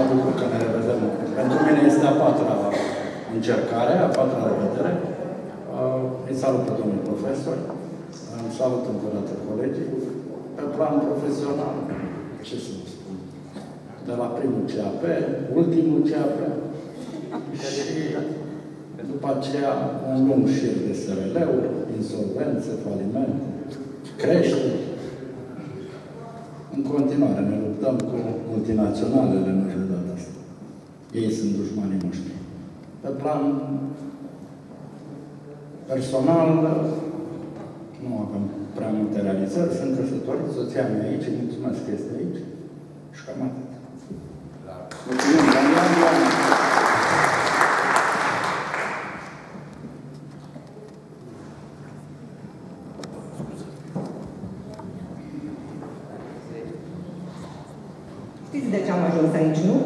bucur că ne revedem. Pentru mine este a patra încercare, a patra revedere. Îi salut pe domnul profesor, îmi salut încă o dată colegii. Pe plan profesional, ce să vă spun, de la primul CAP, ultimul CAP, și după aceea un lung șir de SRL-uri, insolvențe, falimente, creșteri. În continuare ne luptăm cu multinaționalele noi de data asta. Ei sunt dușmanii noștri. Pe plan personal, nu avem prea multe realizări. Sunt căsătorit, soția mea aici, îi mulțumesc că este aici. Și cam atât. Mulțumim, Daniel. Știți de ce am ajuns aici, nu?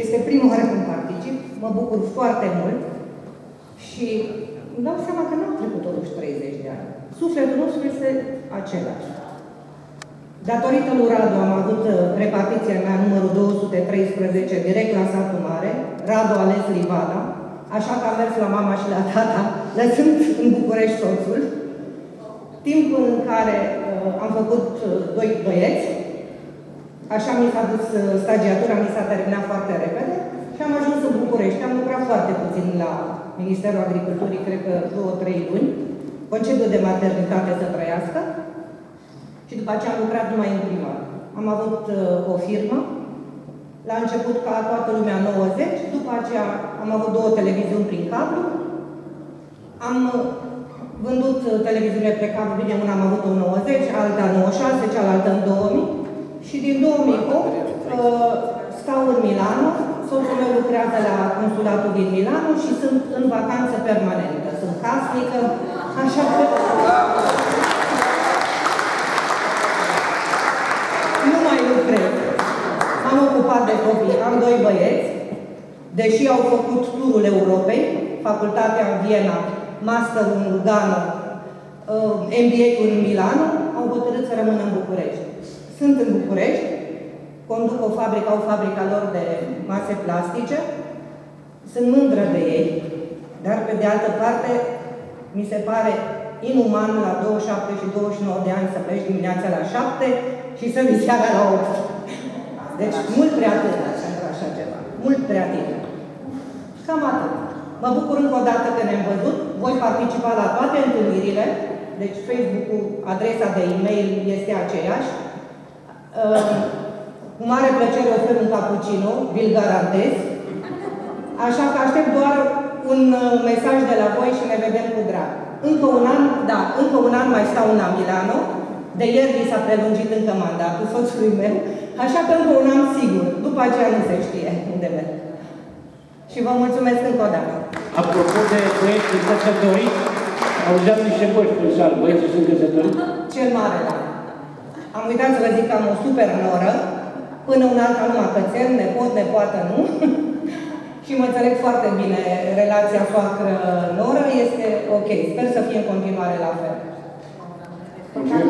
Este prima oară când particip, mă bucur foarte mult și îmi dau seama că n-am trecut totuși 30 de ani. Sufletul nostru este același. Datorită lui Radu am avut repartiția mea numărul 213 direct la satul mare, Radu ales Livada, așa că am mers la mama și la tata, lăsând în București soțul, timp în care am făcut doi băieți. Așa mi s-a dus stagiatura, mi s-a terminat foarte repede și am ajuns în București. Am lucrat foarte puțin la Ministerul Agriculturii, cred că 2-3 luni, concediu de maternitate să trăiască și după aceea am lucrat numai în primar. Am avut o firmă, la început ca toată lumea 90, după aceea am avut 2 televiziuni prin cablu, am vândut televiziunile pe cablu, bine, una am avut în 90, alta în 96, cealaltă în 2000. Și din 2008 stau în Milano, soțul meu lucrează la consulatul din Milano și sunt în vacanță permanentă. Sunt casnică, așa că nu mai lucrez. M-am ocupat de copii, am 2 băieți, deși au făcut turul Europei, facultatea în Viena, masterul în Lugano, MBA-ul în Milano, au hotărât să rămână în București. Sunt în București, conduc o fabrică, au fabrica lor de mase plastice, sunt mândră de ei, dar pe de altă parte mi se pare inuman la 27 și 29 de ani să pleci dimineața la 7 și să vii seara la 8. Deci mult prea tânăr pentru așa ceva, mult prea tânăr. Cam atât. Mă bucur încă o dată că ne-am văzut, voi participa la toate întâlnirile, deci Facebook-ul, adresa de e-mail este aceeași. Cu mare plăcere ofer un cappuccino, vi-l garantez. Așa că aștept doar un mesaj de la voi și ne vedem cu drag. Încă un an, da, încă un an mai stau la Milano. De ieri mi s-a prelungit încă mandatul soțului meu, așa că încă un an sigur. După aceea nu se știe unde merg. Și vă mulțumesc încă o dată. Apropo de băieți căsătoriți, auzeam niște voci pe sală. Băieții sunt căsătoriți? Cel mare, da. Am uitat să vă zic că am o super noră, până un alta numai cățel, nepot, nepoată nu. Și mă înțeleg foarte bine relația soacră-noră, este ok. Sper să fie în continuare la fel. Mulțumim.